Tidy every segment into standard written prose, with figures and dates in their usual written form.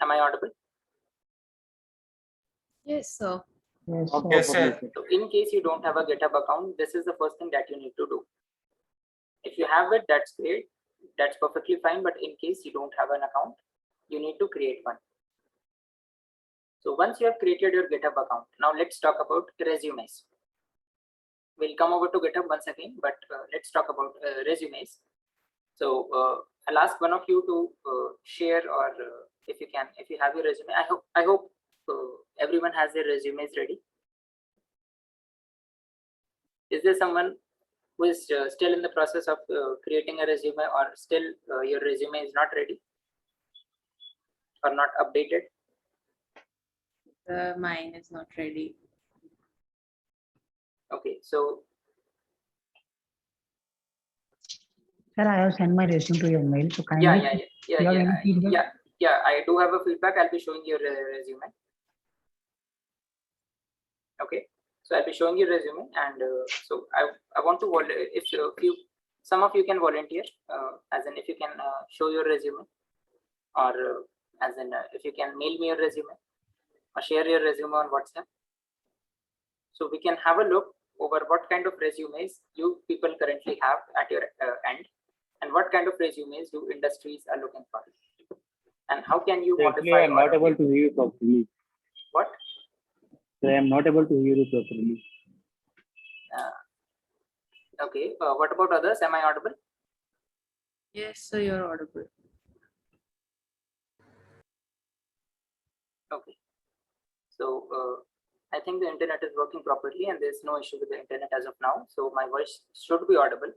Am I audible? Yes, sir. Yes, Yes, sir. So in case you don't have a GitHub account, this is the first thing that you need to do. If you have it, that's great. That's perfectly fine. But in case you don't have an account, you need to create one. So once you have created your GitHub account, now let's talk about resumes. We'll come over to GitHub once again, but let's talk about resumes. So I'll ask one of you to share, or if you have your resume. I hope everyone has their resumes ready. Is there someone who is still in the process of creating a resume, or still your resume is not ready or not updated? Mine is not ready. Okay, so sir, I have sent my resume to your mail. So kindly. yeah, you have any feedback? yeah. I do have a feedback. I'll be showing your resume. Okay, so I'll be showing your resume, and so I want to if some of you can volunteer, as in if you can show your resume, or as in if you can mail me your resume or share your resume on WhatsApp, so we can have a look over what kind of resumes you people currently have at your end, and what kind of resumes do industries are looking for, and how can you Actually, modify? I am not able to hear you properly. What? I am not able to hear you properly. Okay, what about others? Am I audible? Yes, sir, you're audible. Okay, so I think the internet is working properly and there's no issue with the internet as of now, so my voice should be audible.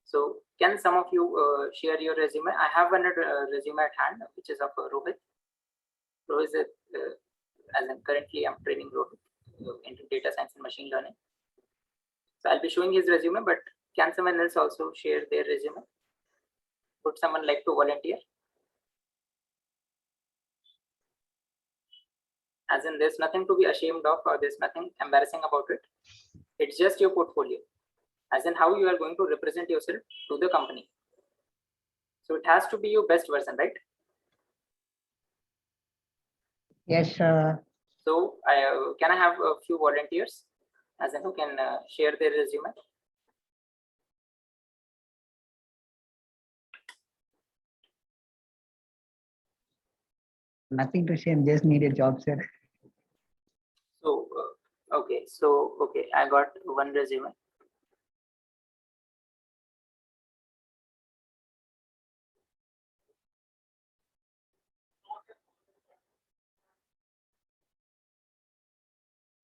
So can some of you share your resume? I have one resume at hand, which is of Rohit. Rohit is as in currently I'm training Rohit into data science and machine learning. So I'll be showing his resume, but can someone else also share their resume? Would someone like to volunteer? As in, there's nothing to be ashamed of, or there's nothing embarrassing about it. It's just your portfolio, as in how you are going to represent yourself to the company. So it has to be your best version, right? Yes, sir. So can I have a few volunteers, as in who can share their resume? Nothing to shame, just need a job, sir. So okay, I got one resume.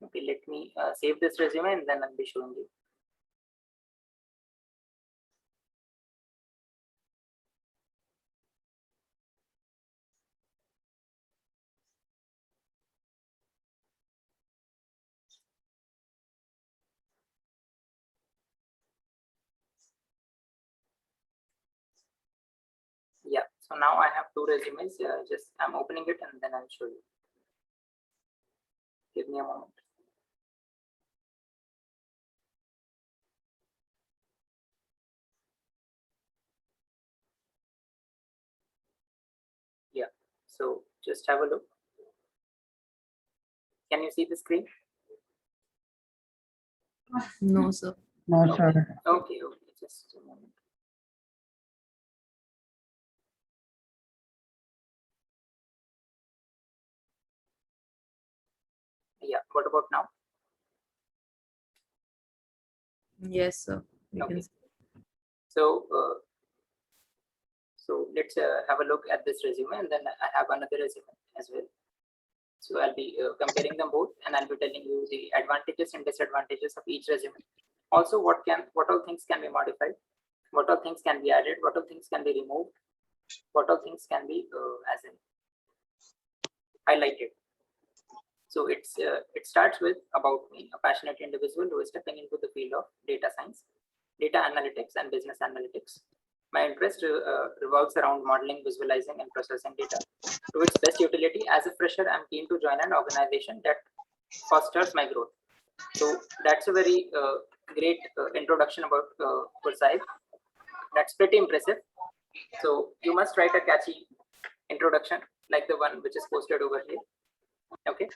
Okay, let me save this resume and then I'll be showing you. Yeah, so now I have two resumes. Just I'm opening it and then I'll show you. Give me a moment. Yeah, so just have a look. Can you see the screen? No, sir. No, sir. Okay, just a moment. Yeah, what about now? Yes, sir. You Okay. can. So so let's have a look at this resume, and then I have another resume as well. So I'll be comparing them both, and I'll be telling you the advantages and disadvantages of each resume. Also, what all things can be modified, what all things can be added, what all things can be removed, what all things can be as in highlighted. So it starts with about me, a passionate individual who is stepping into the field of data science, data analytics, and business analytics. My interest revolves around modeling, visualizing, and processing data to its best utility. As a fresher, I'm keen to join an organization that fosters my growth. So that's a very great introduction about Kursaib. That's pretty impressive. So you must write a catchy introduction like the one which is posted over here. Okay.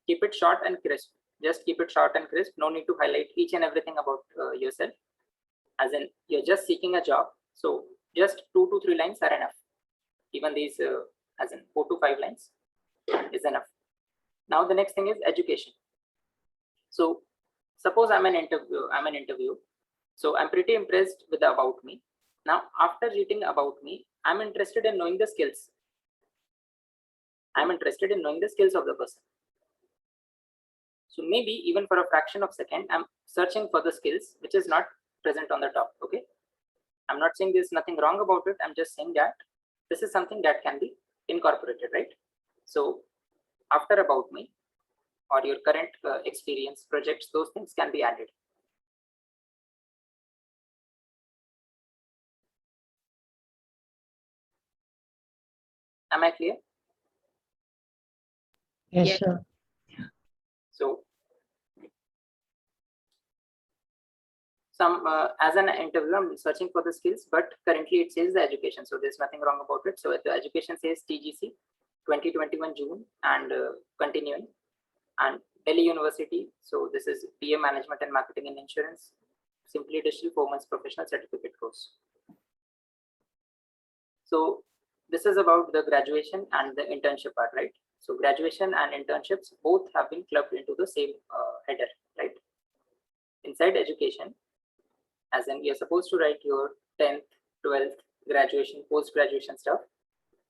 Keep it short and crisp. Just keep it short and crisp. No need to highlight each and everything about yourself. As in, you're just seeking a job. So just 2 to 3 lines are enough. Even these, as in 4 to 5 lines is enough. Now the next thing is education. So suppose I'm an interview. So I'm pretty impressed with the about me. Now, after reading about me, I'm interested in knowing the skills. I'm interested in knowing the skills of the person. So maybe even for a fraction of a second, I'm searching for the skills, which is not present on the top. Okay. I'm not saying there's nothing wrong about it. I'm just saying that this is something that can be incorporated, right? So after about me or your current experience, projects, those things can be added. Am I clear? Yes, Yes. sir. So as an interviewer, I'm searching for the skills, but currently it says the education. So there's nothing wrong about it. So the education says TGC 2021 June and continuing, and Delhi University. So this is BA Management and Marketing and Insurance, Simply Digital 4 months professional certificate course. So this is about the graduation and the internship part, right? So graduation and internships both have been clubbed into the same header, right? Inside education, as in you're supposed to write your 10th, 12th, graduation, post-graduation stuff.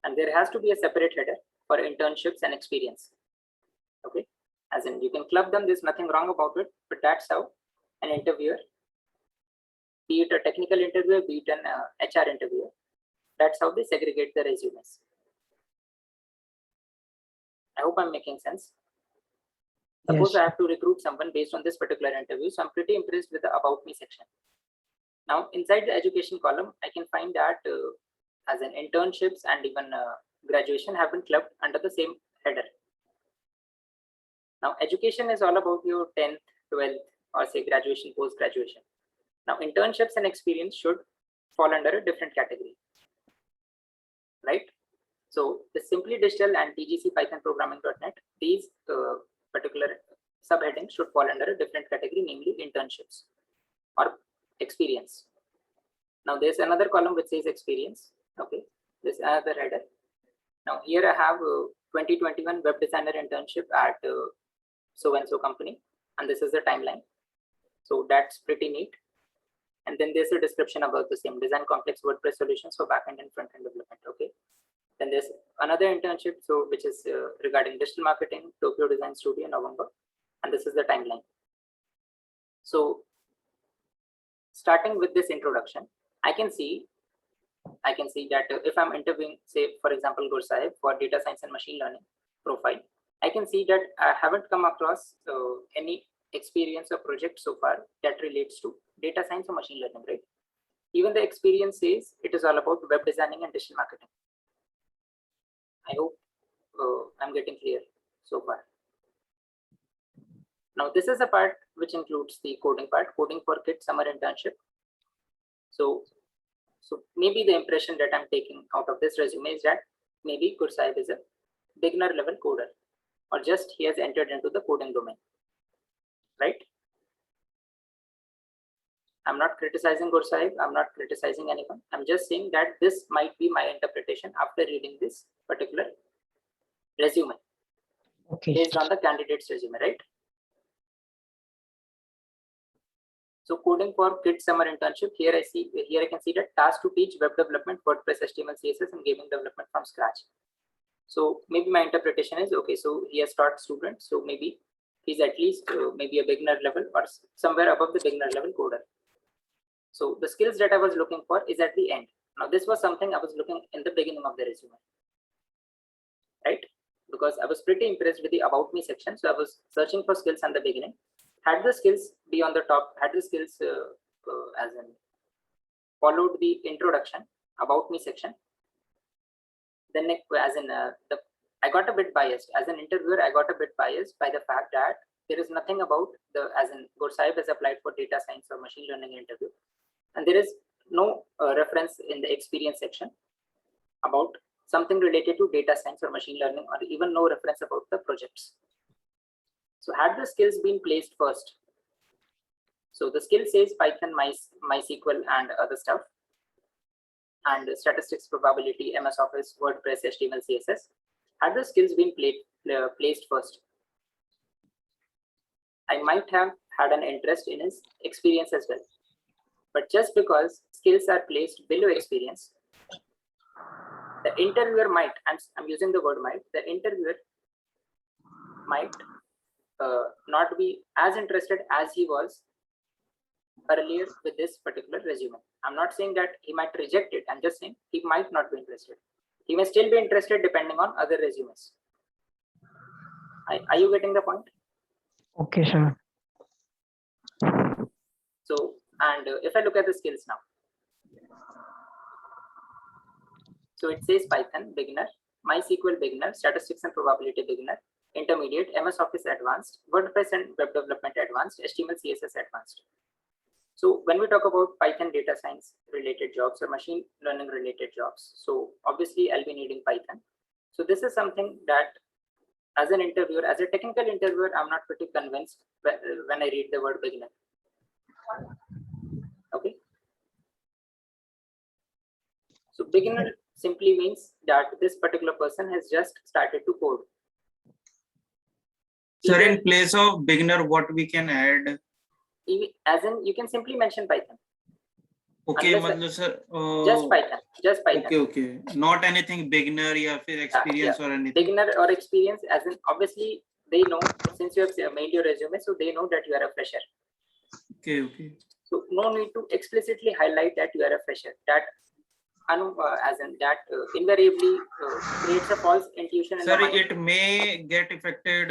And there has to be a separate header for internships and experience. Okay. As in you can club them, there's nothing wrong about it, but that's how an interviewer, be it a technical interviewer, be it an HR interviewer, that's how they segregate the resumes. I hope I'm making sense. Suppose Yes. I have to recruit someone based on this particular interview. So I'm pretty impressed with the about me section. Now inside the education column, I can find that as an internships and even graduation have been clubbed under the same header. Now education is all about your 10th, 12th, or say graduation, post-graduation. Now internships and experience should fall under a different category, right? So the Simply Digital and TGC Python Programming.net, these particular subheadings should fall under a different category, namely internships or experience. Now there's another column which says experience. Okay, this another header. Now here I have 2021 web designer internship at so and so company, and this is the timeline. So that's pretty neat. And then there's a description about the same: design complex WordPress solutions for backend and front-end development. Okay. Then there's another internship, so which is regarding digital marketing, Tokyo Design Studio, November, and this is the timeline. So starting with this introduction, I can see that if I'm interviewing, say for example, Gursahib for data science and machine learning profile, I can see that I haven't come across any experience or project so far that relates to data science or machine learning, right? Even the experience says it is all about web designing and digital marketing. I hope I'm getting clear so far. Now this is a part which includes the coding part, coding for kids summer internship. So maybe the impression that I'm taking out of this resume is that maybe Gursahib is a beginner level coder, or just he has entered into the coding domain, right? I'm not criticizing Gursahib, I'm not criticizing anyone. I'm just saying that this might be my interpretation after reading this particular resume. Okay. Based on the candidate's resume, right? So coding for kids summer internship, here I can see that task to teach web development, WordPress, HTML, CSS, and gaming development from scratch. So maybe my interpretation is, okay, so he has taught students, so maybe he's at least maybe a beginner level or somewhere above the beginner level coder. So the skills that I was looking for is at the end. Now this was something I was looking in the beginning of the resume, right? Because I was pretty impressed with the about me section. So I was searching for skills in the beginning. Had the skills be on the top, had the skills as in followed the introduction about me section, then as in I got a bit biased as an interviewer. I got a bit biased by the fact that there is nothing about the, as in Gursahib has applied for data science or machine learning interview, and there is no reference in the experience section about something related to data science or machine learning, or even no reference about the projects. So had the skills been placed first, so the skill says Python, MySQL and other stuff, and statistics, probability, MS Office, WordPress, HTML, CSS. Had the skills been placed first, I might have had an interest in his experience as well. But just because skills are placed below experience, the interviewer might, I'm using the word might, the interviewer might not be as interested as he was earlier with this particular resume. I'm not saying that he might reject it. I'm just saying he might not be interested. He may still be interested depending on other resumes. Are you getting the point? Okay, sir. So, and if I look at the skills now, so it says Python beginner, MySQL beginner, statistics and probability beginner, intermediate, MS Office advanced, WordPress and web development advanced, HTML, CSS advanced. So when we talk about Python data science related jobs or machine learning related jobs, so obviously I'll be needing Python. So this is something that as an interviewer, as a technical interviewer, I'm not pretty convinced when I read the word beginner. Okay. So beginner simply means that this particular person has just started to code. Sir, Either- in place of beginner, what we can add? as in you can simply mention Python. Okay, Unless मतलब sir. Just Python. Just Python. Okay, okay. Not anything beginner या फिर experience or anything. Beginner or experience, as in obviously they know, since you have made your resume, so they know that you are a fresher. Okay, okay. So no need to explicitly highlight that you are a fresher. That invariably creates a false intuition in the Sir, mind. it may get affected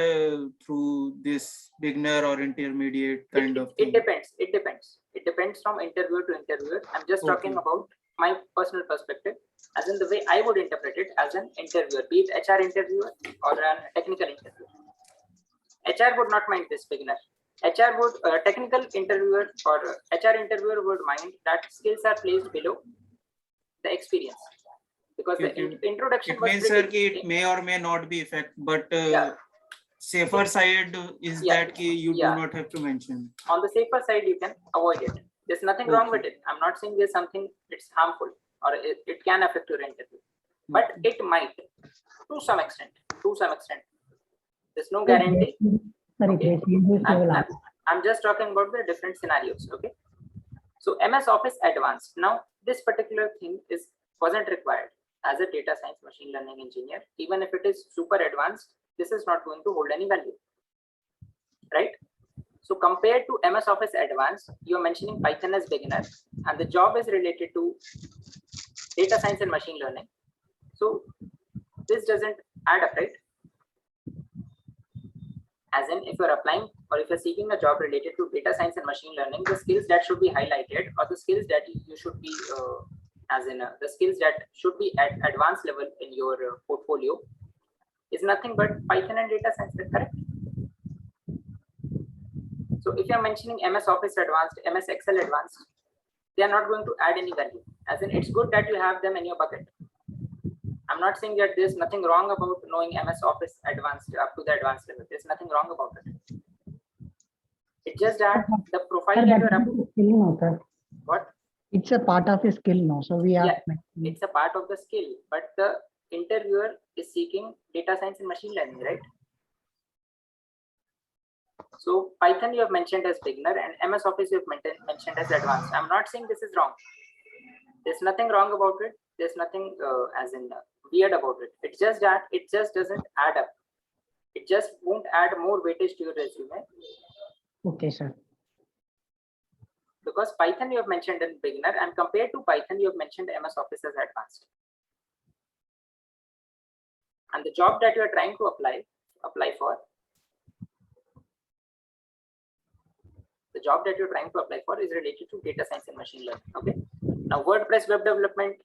through this beginner or intermediate kind of thing. It depends. It depends. It depends from interviewer to interviewer. I'm just talking Okay. about my personal perspective, as in the way I would interpret it as an interviewer, be it HR interviewer or a technical interviewer. HR would not mind this beginner. HR would, technical interviewer or HR interviewer would mind that skills are placed below the experience, because the Okay. introduction It was means, sir, कि it may or may not be effect, but Yeah. safer side is Yeah. that कि you Yeah. do not have to mention. on the safer side, you can avoid it. There's nothing wrong Okay. with it. I'm not saying there's something it's harmful or it can affect your interview, but it might to some extent. To some extent, there's no guarantee. Sorry, Okay. please. I'm just talking about the different scenarios. Okay. So MS Office Advanced. Now, this particular thing wasn't required as a data science machine learning engineer. Even if it is super advanced, this is not going to hold any value, right? So compared to MS Office Advanced, you're mentioning Python as beginner, and the job is related to data science and machine learning. So this doesn't add up, right? As in, if you're applying or if you're seeking a job related to data science and machine learning, the skills that should be highlighted or the skills that you should be, the skills that should be at advanced level in your portfolio is nothing but Python and data science, correct? So if you're mentioning MS Office Advanced, MS Excel Advanced, they are not going to add any value. As in, it's good that you have them in your bucket. I'm not saying that there's nothing wrong about knowing MS Office Advanced up to the advanced level. There's nothing wrong about it. It's just that the profile that you're up. Skill, no, sir. What? It's a part of a skill, no. So we are. It's a part of the skill, but the interviewer is seeking data science and machine learning, right? So Python you have mentioned as beginner and MS Office you have mentioned as advanced. I'm not saying this is wrong. There's nothing wrong about it. There's nothing weird about it. It's just that it just doesn't add up. It just won't add more weightage to your resume. Okay, sir. Because Python you have mentioned in beginner, and compared to Python you have mentioned MS Office as advanced. And the job that you are trying to apply for, the job that you're trying to apply for is related to data science and machine learning. Okay. Now WordPress web development,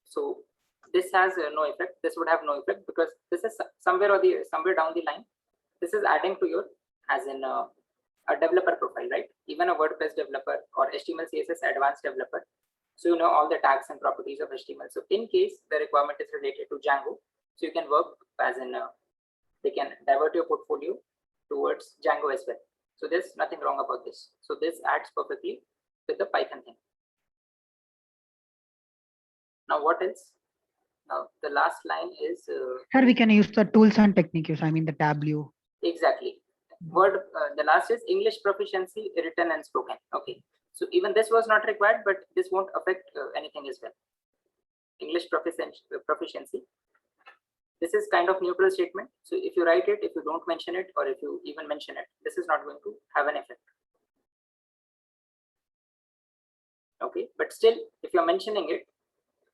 so this has no effect. This would have no effect because this is somewhere down the line. This is adding to your as in a developer profile, right? Even a WordPress developer or HTML CSS advanced developer, So you know all the tags and properties of HTML. So in case the requirement is related to Django, so you can work as in they can divert your portfolio towards Django as well. So there's nothing wrong about this. So this adds perfectly with the Python thing. Now what else? Now the last line is Sir, we can use the tools and techniques. I mean the Tableau. exactly. Word the last is English proficiency written and spoken. Okay, so even this was not required, but this won't affect anything as well. English proficiency. This is kind of neutral statement. So if you write it, if you don't mention it, or if you even mention it, this is not going to have an effect. Okay, but still, if you're mentioning it,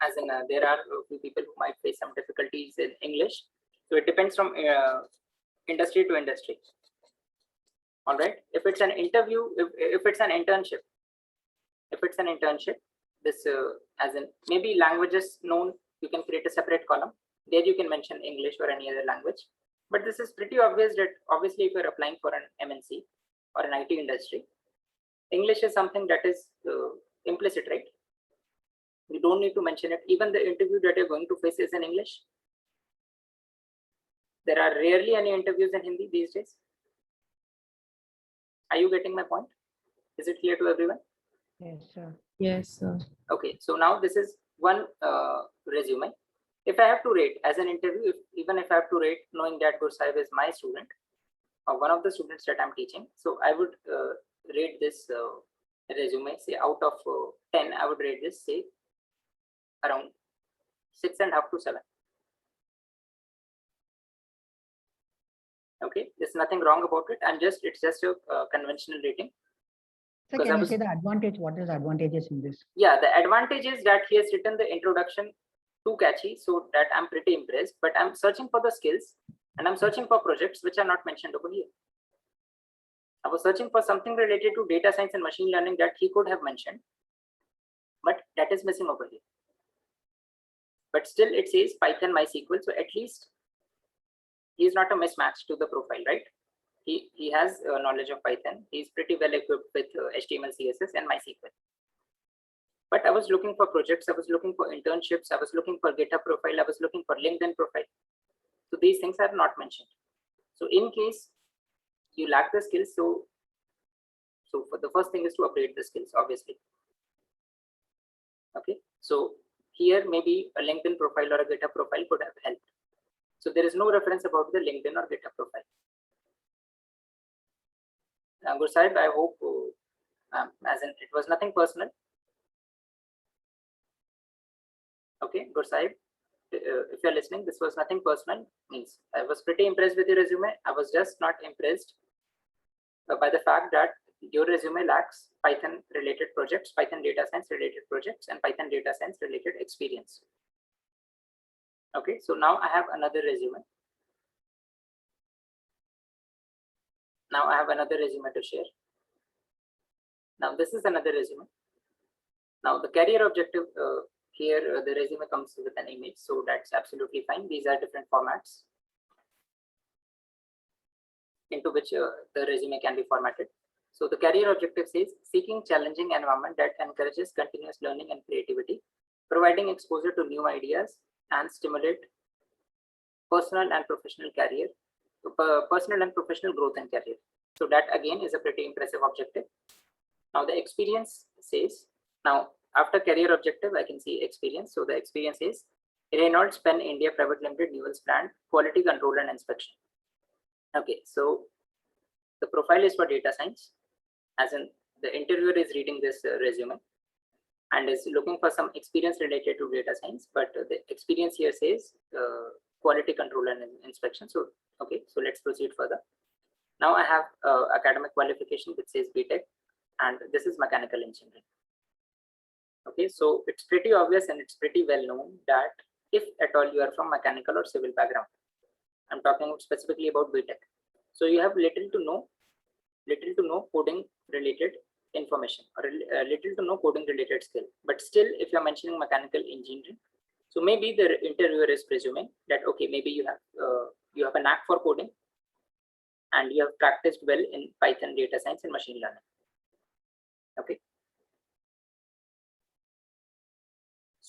as in there are a few people who might face some difficulties in English. So it depends from industry to industry. All right, if it's an interview, if it's an internship, this as in maybe languages known, you can create a separate column. There you can mention English or any other language. But this is pretty obvious that obviously if you're applying for an MNC or an IT industry, English is something that is implicit, right? You don't need to mention it. Even the interview that you're going to face is in English. There are rarely any interviews in Hindi these days. Are you getting my point? Is it clear to everyone? Yes, sir. Yes, sir. Okay, so now this is one resume. If I have to rate as an interview, even if I have to rate, knowing that Gursahib is my student or one of the students that I'm teaching, so I would rate this resume, say out of 10, I would rate this, say around 6.5 to 7. Okay, there's nothing wrong about it. It's just a conventional rating. So Because I can you was- say the advantage? What is the advantages in this? Yeah, the advantage is that he has written the introduction too catchy, so that I'm pretty impressed. But I'm searching for the skills and I'm searching for projects which are not mentioned over here. I was searching for something related to data science and machine learning that he could have mentioned, but that is missing over here. But still it says Python MySQL, so at least he is not a mismatch to the profile, right? He has knowledge of Python. He's pretty well equipped with HTML, CSS, and MySQL. But I was looking for projects. I was looking for internships. I was looking for GitHub profile. I was looking for LinkedIn profile. So these things are not mentioned. So in case you lack the skills, so for the first thing is to upgrade the skills, obviously. Okay. So here maybe a LinkedIn profile or a GitHub profile could have helped. So there is no reference about the LinkedIn or GitHub profile. Gursahib, I hope, as in it was nothing personal. Okay, Gursahib, if you're listening, this was nothing personal. Means I was pretty impressed with your resume. I was just not impressed by the fact that your resume lacks Python related projects, Python data science related projects, and Python data science related experience. Okay, so now I have another resume. Now I have another resume to share. Now this is another resume. Now the career objective here, the resume comes with an image, so that's absolutely fine. These are different formats into which the resume can be formatted. So the career objective says seeking challenging environment that encourages continuous learning and creativity, providing exposure to new ideas and stimulate personal and professional career, personal and professional growth and career. So that again is a pretty impressive objective. Now the experience says, now after career objective, I can see experience. So the experience is Reynolds Pen India Private Limited, Newell's brand, quality control and inspection. Okay, so the profile is for data science, as in the interviewer is reading this resume and is looking for some experience related to data science, but the experience here says quality control and inspection. So, okay, so let's proceed further. Now I have academic qualification which says BTech, and this is mechanical engineering. Okay, so it's pretty obvious and it's pretty well known that if at all you are from mechanical or civil background, I'm talking specifically about BTech. So you have little to no coding related information or little to no coding related skill. But still, if you're mentioning mechanical engineering, so maybe the interviewer is presuming that okay, maybe you have a knack for coding and you have practiced well in Python, data science, and machine learning. Okay.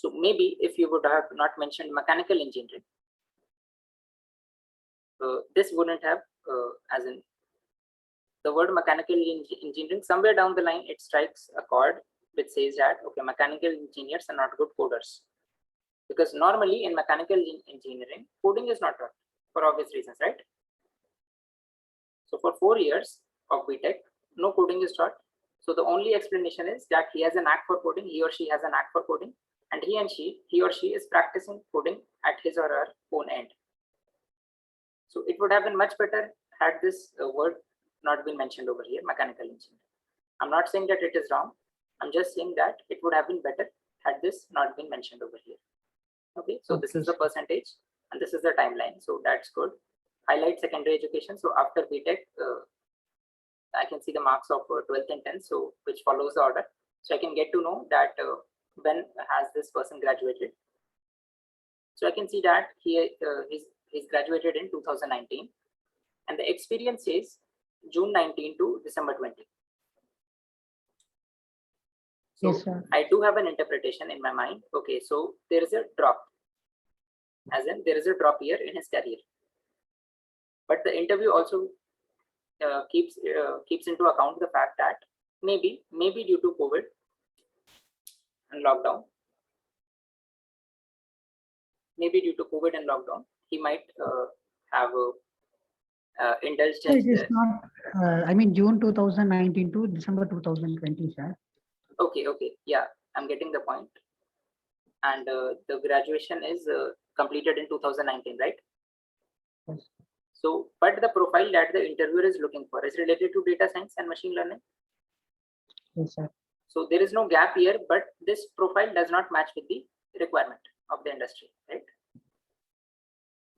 So maybe if you would have not mentioned mechanical engineering, this wouldn't have, as in the word mechanical engineering, somewhere down the line, it strikes a chord which says that, okay, mechanical engineers are not good coders. Because normally in mechanical engineering, coding is not taught for obvious reasons, right? So for 4 years of BTech, no coding is taught. So the only explanation is that he has a knack for coding, he or she has a knack for coding, and he or she is practicing coding at his or her own end. So it would have been much better had this word not been mentioned over here, mechanical engineering. I'm not saying that it is wrong. I'm just saying that it would have been better had this not been mentioned over here. Okay, so this is the percentage and this is the timeline. So that's good. Highlight secondary education. So after BTech, I can see the marks of 12th and 10th, so which follows the order. So I can get to know that when has this person graduated. So I can see that he's graduated in 2019, and the experience is June 19 to December 20. So Yes, sir. I do have an interpretation in my mind. Okay, so there is a drop, as in there is a drop here in his career. But the interview also keeps into account the fact that maybe due to COVID and lockdown, he might have indulged So it in is not, I mean, June 2019 to December 2020, sir. Okay, yeah, I'm getting the point. And the graduation is completed in 2019, right? Yes. So, but the profile that the interviewer is looking for is related to data science and machine learning. Yes, sir. So there is no gap here, but this profile does not match with the requirement of the industry, right?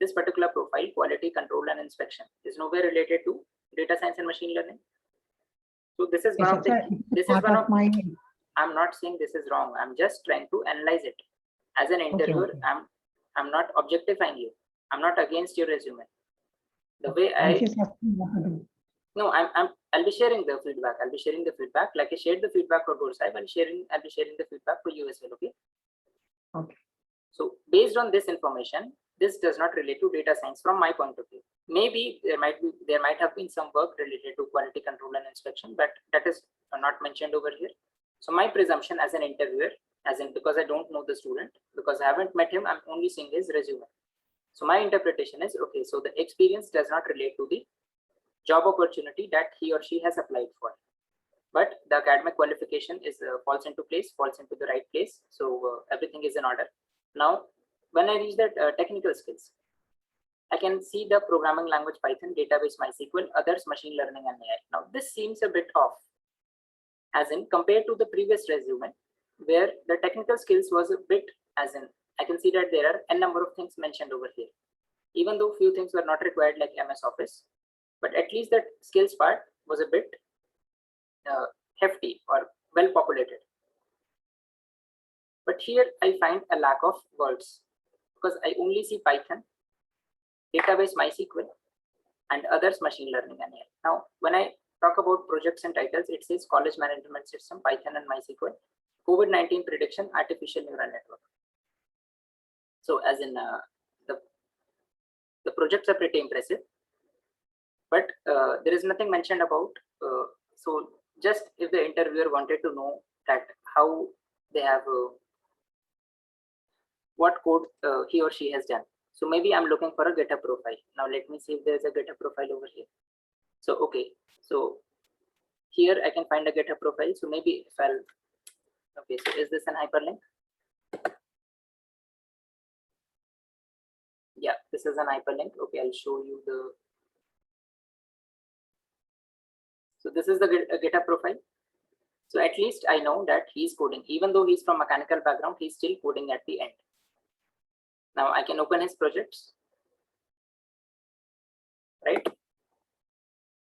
This particular profile, quality control and inspection, is nowhere related to data science and machine learning. So this is Yes, one of the, sir. this is Part one of of, my, I'm not saying this is wrong. I'm just trying to analyze it. As an interviewer, okay. I'm not objectifying you. I'm not against your resume. The way I'm just asking what to do. No, I'll be sharing the feedback. Like I shared the feedback for Guru Sahib, I'll be sharing the feedback for you as well. Okay. Okay. So based on this information, this does not relate to data science from my point of view. Maybe there might have been some work related to quality control and inspection, but that is not mentioned over here. So my presumption as an interviewer, as in because I don't know the student, because I haven't met him, I'm only seeing his resume. So my interpretation is, okay, so the experience does not relate to the job opportunity that he or she has applied for, but the academic qualification is falls into the right place. So everything is in order. Now, when I reach that technical skills, I can see the programming language Python, database MySQL, others machine learning and AI. Now this seems a bit off, as in compared to the previous resume, where the technical skills was a bit, as in I can see that there are a number of things mentioned over here, even though few things were not required like MS Office, but at least that skills part was a bit hefty or well populated. But here I find a lack of words because I only see Python, database MySQL, and others machine learning and AI. Now, when I talk about projects and titles, it says college management system, Python and MySQL, COVID-19 prediction, artificial neural network. So as in the projects are pretty impressive, but there is nothing mentioned about, so just if the interviewer wanted to know that how they have, what code he or she has done. So maybe I'm looking for a GitHub profile. Now let me see if there's a GitHub profile over here. So, okay, so here I can find a GitHub profile. So maybe if I'll, okay, so is this an hyperlink? Yeah, this is an hyperlink. Okay, I'll show you the, so this is the GitHub profile. So at least I know that he's coding, even though he's from mechanical background, he's still coding at the end. Now I can open his projects, right?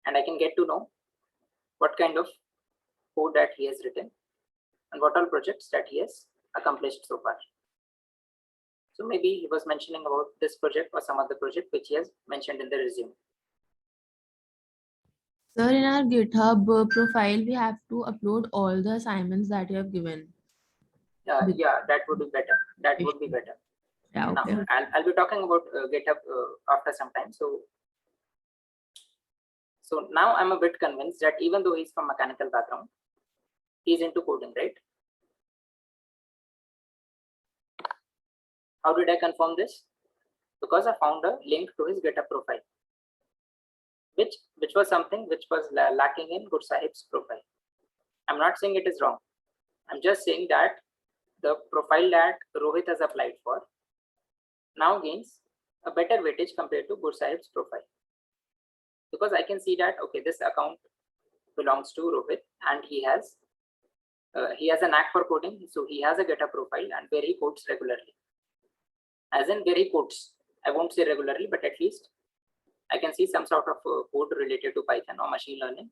And I can get to know what kind of code that he has written and what all projects that he has accomplished so far. So maybe he was mentioning about this project or some other project which he has mentioned in the resume. Sir, in our GitHub profile, we have to upload all the assignments that you have given. Yeah, that would be better. That would be better. Yeah, Now, okay. I'll be talking about GitHub after some time. So now I'm a bit convinced that even though he's from mechanical background, he's into coding, right? How did I confirm this? Because I found a link to his GitHub profile, which was something which was lacking in Gursahib's profile. I'm not saying it is wrong. I'm just saying that the profile that Rohit has applied for now gains a better weightage compared to Gursahib's profile. Because I can see that, okay, this account belongs to Rohit and he has a knack for coding. So he has a GitHub profile and where he codes regularly. As in where he codes, I won't say regularly, but at least I can see some sort of code related to Python or machine learning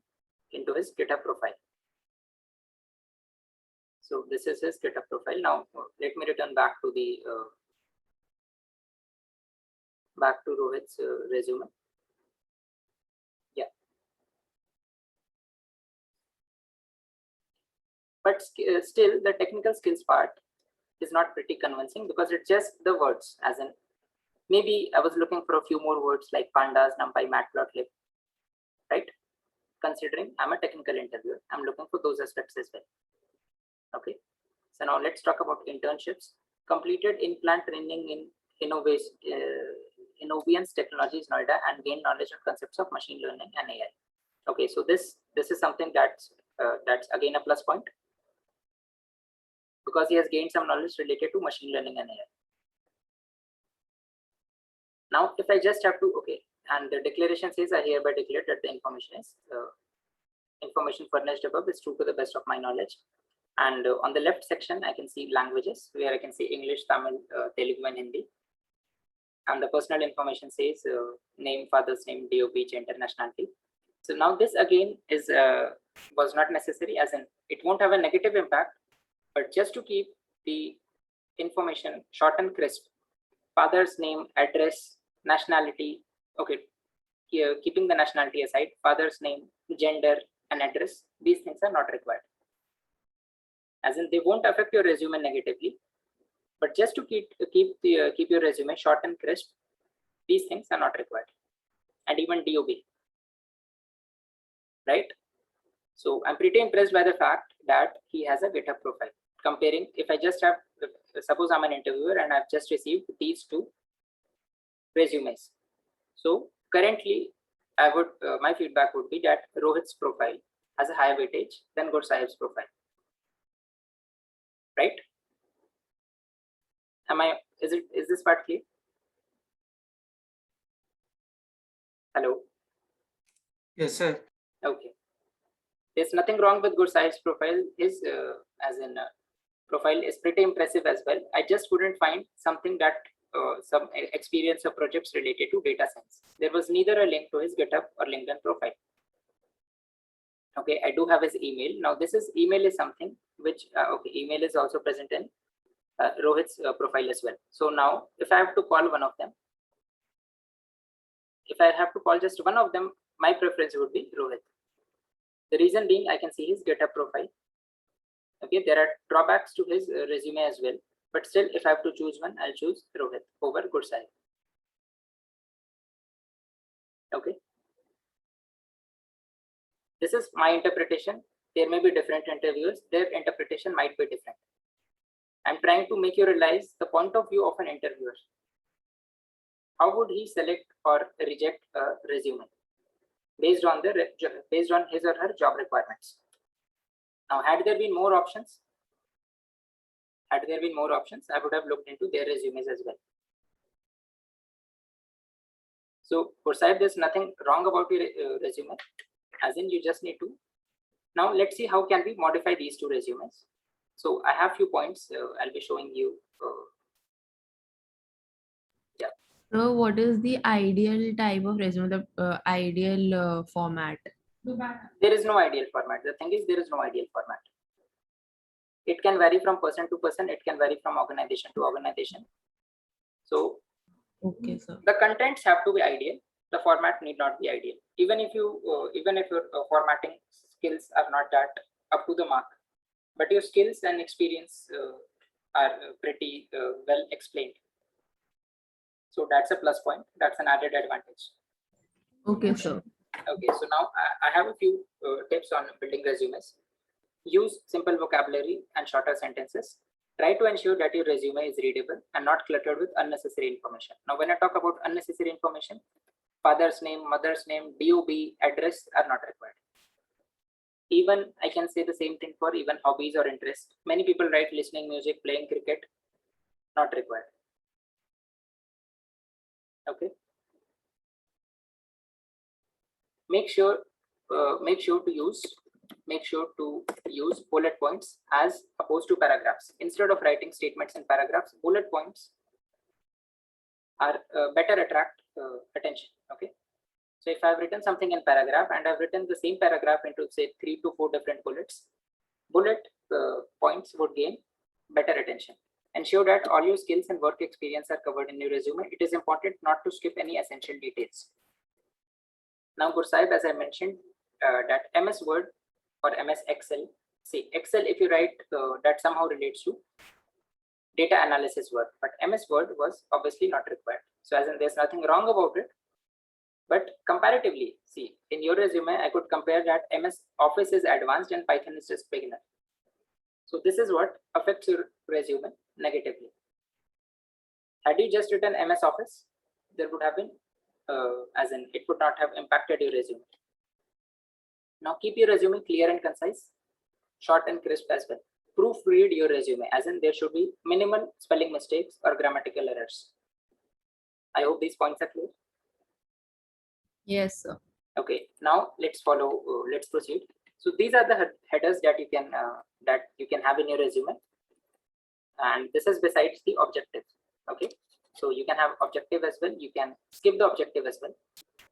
into his GitHub profile. So this is his GitHub profile. Now let me return back to the back to Rohit's resume. Yeah. But still the technical skills part is not pretty convincing because it's just the words, as in maybe I was looking for a few more words like pandas, numpy, matplotlib, right? Considering I'm a technical interviewer, I'm looking for those aspects as well. Okay, so now let's talk about internships. Completed in-plant training in Innovians Technologies Noida and gained knowledge of concepts of machine learning and AI. Okay, so this is something that's again a plus point because he has gained some knowledge related to machine learning and AI. Now, if I just have to, okay, and the declaration says I hereby declare that the information furnished above is true to the best of my knowledge. And on the left section, I can see languages where I can see English, Tamil, Telugu, and Hindi. And the personal information says name, father's name, DOP, gender, nationality. So now this again is was not necessary, as in it won't have a negative impact, but just to keep the information short and crisp, father's name, address, nationality. Okay, here keeping the nationality aside, father's name, gender, and address, these things are not required. As in, they won't affect your resume negatively, but just to keep your resume short and crisp, these things are not required, and even DOB, right? So I'm pretty impressed by the fact that he has a GitHub profile. Comparing, if I just have, suppose I'm an interviewer and I've just received these two resumes. So currently, I would my feedback would be that Rohit's profile has a higher weightage than Gursahib's profile. Right? Is this part clear? Hello? Yes, sir. Okay. There's nothing wrong with Gursahib's profile. His profile is pretty impressive as well. I just couldn't find something that some experience or projects related to data science. There was neither a link to his GitHub or LinkedIn profile. Okay, I do have his email. Now this email is something which, okay, email is also present in Rohit's profile as well. So now if I have to call one of them, if I have to call just one of them, my preference would be Rohit. The reason being, I can see his GitHub profile. Okay, there are drawbacks to his resume as well, but still, if I have to choose one, I'll choose Rohit over Gursahib. Okay. This is my interpretation. There may be different interviewers. Their interpretation might be different. I'm trying to make you realize the point of view of an interviewer. How would he select or reject a resume based on his or her job requirements? Now, had there been more options, I would have looked into their resumes as well. So, Gursahib, there's nothing wrong about your resume, as in you just need to. Now, let's see how can we modify these two resumes. So, I have few points I'll be showing you. Yeah. So what is the ideal type of resume, the ideal format? There is no ideal format. The thing is, there is no ideal format. It can vary from person to person. It can vary from organization to organization. So, Okay, sir. the contents have to be ideal. The format need not be ideal. Even if your formatting skills are not that up to the mark, but your skills and experience are pretty well explained. So that's a plus point. That's an added advantage. Okay, sir. Okay, so now I have a few tips on building resumes. Use simple vocabulary and shorter sentences. Try to ensure that your resume is readable and not cluttered with unnecessary information. Now, when I talk about unnecessary information, father's name, mother's name, DOB, address are not required. Even I can say the same thing for even hobbies or interests. Many people write listening music, playing cricket, not required. Okay. Make sure to use bullet points as opposed to paragraphs. Instead of writing statements in paragraphs, bullet points are better attract attention. Okay. So if I've written something in paragraph and I've written the same paragraph into say 3 to 4 different bullets, bullet points would gain better attention. Ensure that all your skills and work experience are covered in your resume. It is important not to skip any essential details. Now, Gursaib, as I mentioned, that MS Word or MS Excel, see Excel, if you write that somehow relates to data analysis work, but MS Word was obviously not required. So as in there's nothing wrong about it, but comparatively, see in your resume, I could compare that MS Office is advanced and Python is just beginner. So this is what affects your resume negatively. Had you just written MS Office, there would have been as in it would not have impacted your resume. Now keep your resume clear and concise, short and crisp as well. Proofread your resume, as in there should be minimal spelling mistakes or grammatical errors. I hope these points are clear. Yes, sir. Okay, now let's proceed. So these are the headers that you can have in your resume, and this is besides the objective. Okay, so you can have objective as well. You can skip the objective as well.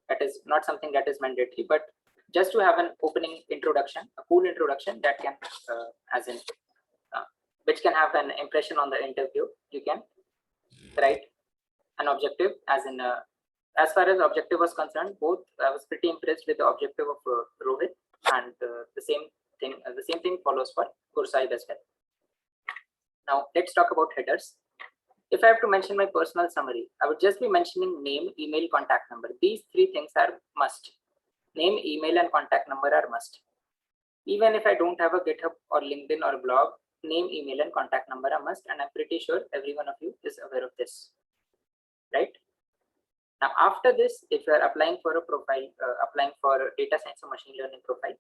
That is not something that is mandatory, but just to have an opening introduction, a cool introduction that can, which can have an impression on the interview. You can write an objective as in. As far as objective was concerned, both I was pretty impressed with the objective of Rohit, and the same thing follows for Gursaib as well. Now let's talk about headers. If I have to mention my personal summary, I would just be mentioning name, email, contact number. These 3 things are must. Name, email, and contact number are must. Even if I don't have a GitHub or LinkedIn or blog, name, email, and contact number are must, and I'm pretty sure every one of you is aware of this, right? Now, after this, if you are applying for a profile, applying for a data science or machine learning profile,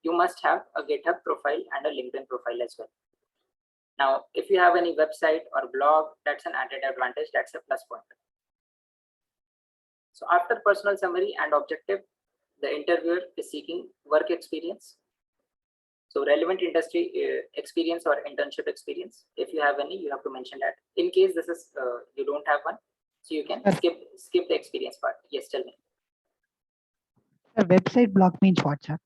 you must have a GitHub profile and a LinkedIn profile as well. Now, if you have any website or blog, that's an added advantage. That's a plus point. So after personal summary and objective, the interviewer is seeking work experience. So relevant industry experience or internship experience. If you have any, you have to mention that. In case this is you don't have one, so you can skip the experience part. Yes, tell me. The website blog means what, sir?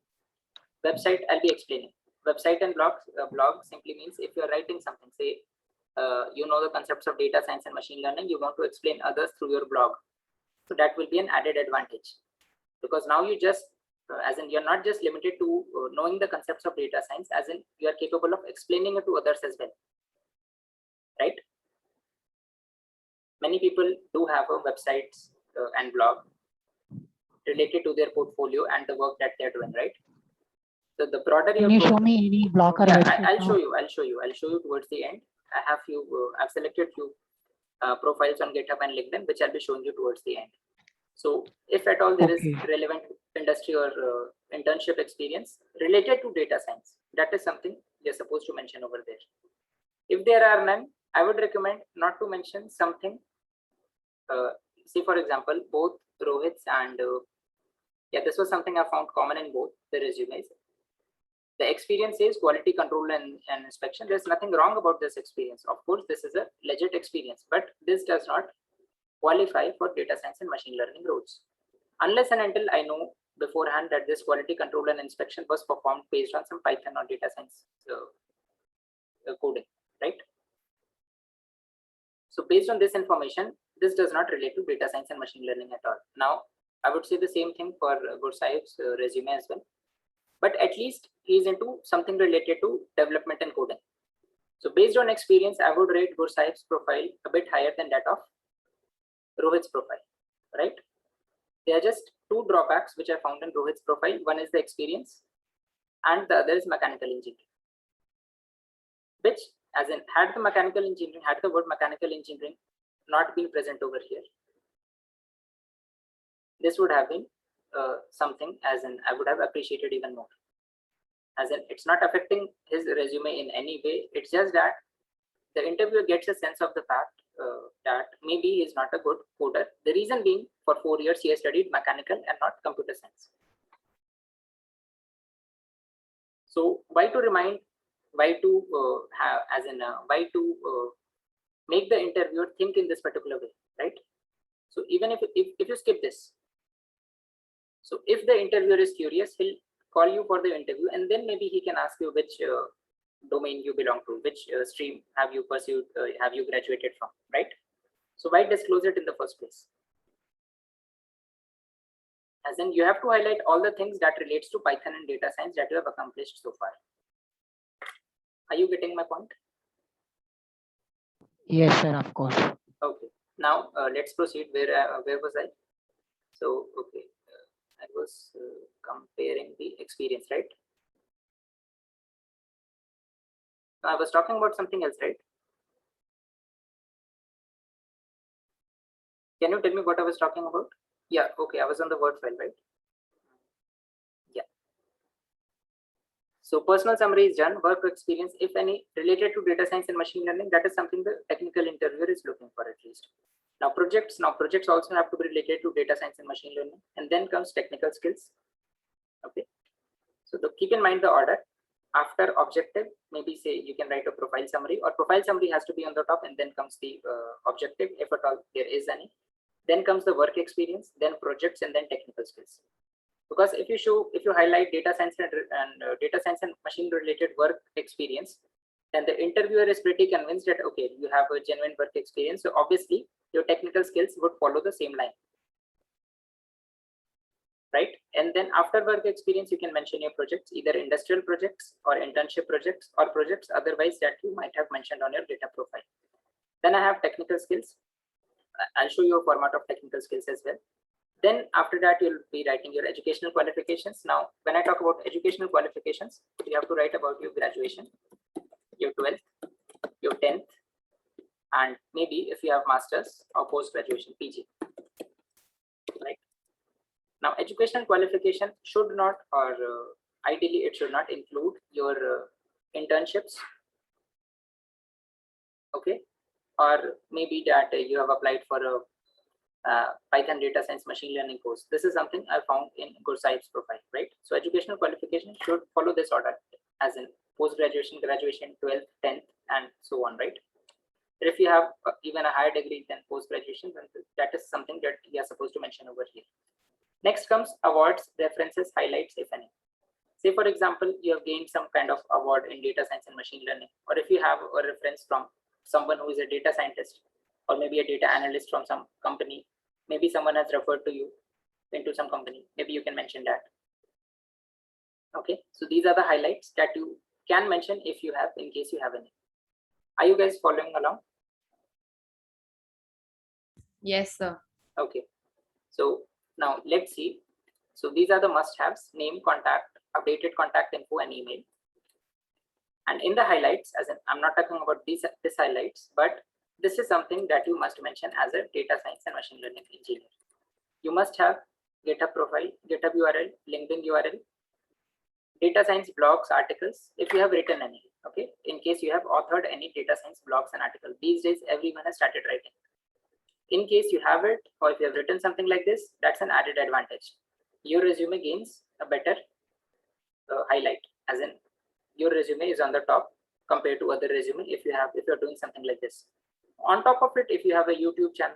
Website, I'll be explaining. Website and blog simply means if you're writing something, say, you know the concepts of data science and machine learning, you want to explain others through your blog. So that will be an added advantage, because now you just, as in you're not just limited to knowing the concepts of data science, as in you are capable of explaining it to others as well, right? Many people do have a websites and blog related to their portfolio and the work that they're doing, right? So the broader Can you show me any blog or website? I'll show you towards the end. I have I've selected few profiles on GitHub and LinkedIn, which I'll be showing you towards the end. So if at all there is relevant industry or internship experience related to data science, that is something you're supposed to mention over there. If there are none, I would recommend not to mention something. Say for example, both Rohit's and this was something I found common in both the resumes. The experience is quality control and inspection. There's nothing wrong about this experience. Of course, this is a legit experience, but this does not qualify for data science and machine learning roles. Unless and until I know beforehand that this quality control and inspection was performed based on some Python or data science coding, right? So based on this information, this does not relate to data science and machine learning at all. Now, I would say the same thing for Gursaib's resume as well. But at least he is into something related to development and coding. So based on experience, I would rate Gursahib's profile a bit higher than that of Rohit's profile, right? There are just two drawbacks which I found in Rohit's profile. One is the experience and the other is mechanical engineering, which as in had the mechanical engineering, had the word mechanical engineering not been present over here, this would have been something as in I would have appreciated even more. As in it's not affecting his resume in any way. It's just that the interviewer gets a sense of the fact that maybe he is not a good coder. The reason being, for 4 years he has studied mechanical and not computer science. So why to remind, why to have, as in why to make the interviewer think in this particular way, right? So even if you skip this, so if the interviewer is curious, he'll call you for the interview, and then maybe he can ask you which domain you belong to, which stream have you pursued, have you graduated from, right? So why disclose it in the first place? As in you have to highlight all the things that relates to Python and data science that you have accomplished so far. Are you getting my point? Yes, sir, of course. Okay. Now let's proceed. Where was I? So okay, I was comparing the experience, right? I was talking about something else, right? Can you tell me what I was talking about? Yeah, okay, I was on the Word file, right? Yeah. So personal summary is done. Work experience, if any, related to data science and machine learning, that is something the technical interviewer is looking for at least. Now projects also have to be related to data science and machine learning, and then comes technical skills. Okay. So keep in mind the order. After objective, maybe say you can write a profile summary, or profile summary has to be on the top, and then comes the objective, if at all there is any. Then comes the work experience, then projects, and then technical skills. Because if you highlight data science and machine related work experience, then the interviewer is pretty convinced that okay, you have a genuine work experience. So obviously your technical skills would follow the same line, right? And then after work experience, you can mention your projects, either industrial projects or internship projects or projects otherwise that you might have mentioned on your data profile. Then I have technical skills. I'll show you a format of technical skills as well. Then after that, you'll be writing your educational qualifications. Now, when I talk about educational qualifications, you have to write about your graduation, your 12th, your 10th, and maybe if you have masters or post-graduation PG, right? Now, educational qualification should not, or ideally it should not include your internships, okay? Or maybe that you have applied for a Python data science machine learning course. This is something I found in Gursahib's profile, right? So educational qualification should follow this order, as in post-graduation, graduation, 12th, 10th, and so on, right? But if you have even a higher degree than post-graduation, then that is something that you are supposed to mention over here. Next comes awards, references, highlights, if any. Say, for example, you have gained some kind of award in data science and machine learning, or if you have a reference from someone who is a data scientist, or maybe a data analyst from some company, maybe someone has referred to you into some company, maybe you can mention that. Okay, so these are the highlights that you can mention if you have, in case you have any. Are you guys following along? Yes, sir. Okay, so now let's see. So these are the must-haves: name, contact, updated contact info, and email. And in the highlights, as in, I'm not talking about this highlights, but this is something that you must mention as a data science and machine learning engineer. You must have GitHub profile, GitHub URL, LinkedIn URL, data science blogs, articles, if you have written any, okay? In case you have authored any data science blogs and articles. These days, everyone has started writing. In case you have it, or if you have written something like this, that's an added advantage. Your resume gains a better highlight, as in your resume is on the top compared to other resume if you're doing something like this. On top of it, if you have a YouTube channel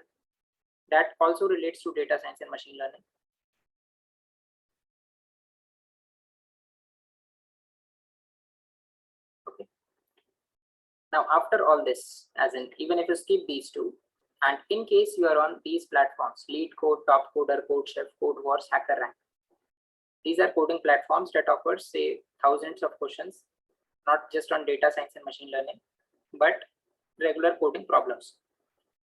that also relates to data science and machine learning. Okay. Now, after all this, as in even if you skip these two, and in case you are on these platforms, LeetCode, Topcoder, CodeChef, CodeWars, HackerRank, these are coding platforms that offer, say, thousands of questions, not just on data science and machine learning, but regular coding problems.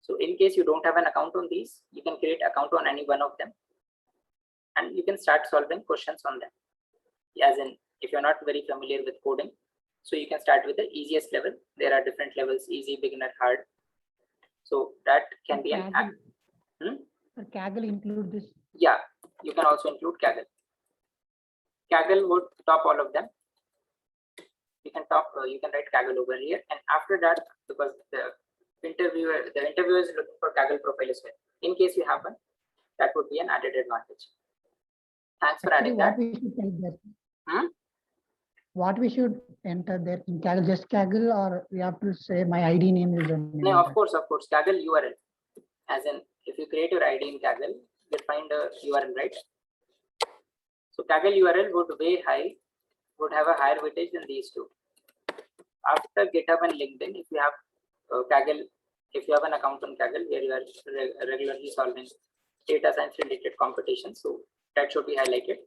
So in case you don't have an account on these, you can create account on any one of them, and you can start solving questions on them. As in, if you're not very familiar with coding, so you can start with the easiest level. There are different levels: easy, beginner, hard. So that can be an Kaggle include this. yeah. You can also include Kaggle. Kaggle would top all of them. You can write Kaggle over here, and after that, because the interviewer is looking for Kaggle profile as well. In case you have one, that would be an added advantage. Thanks for Actually, adding that. what we should type there? Hmm? What we should enter there in Kaggle, just Kaggle, or we have to say my ID name is on. No, of course, Kaggle URL. As in, if you create your ID in Kaggle, you'll find a URL, right? So Kaggle URL would have a higher weightage than these two. After GitHub and LinkedIn, if you have Kaggle, if you have an account on Kaggle where you are regularly solving data science related competitions, so that should be highlighted.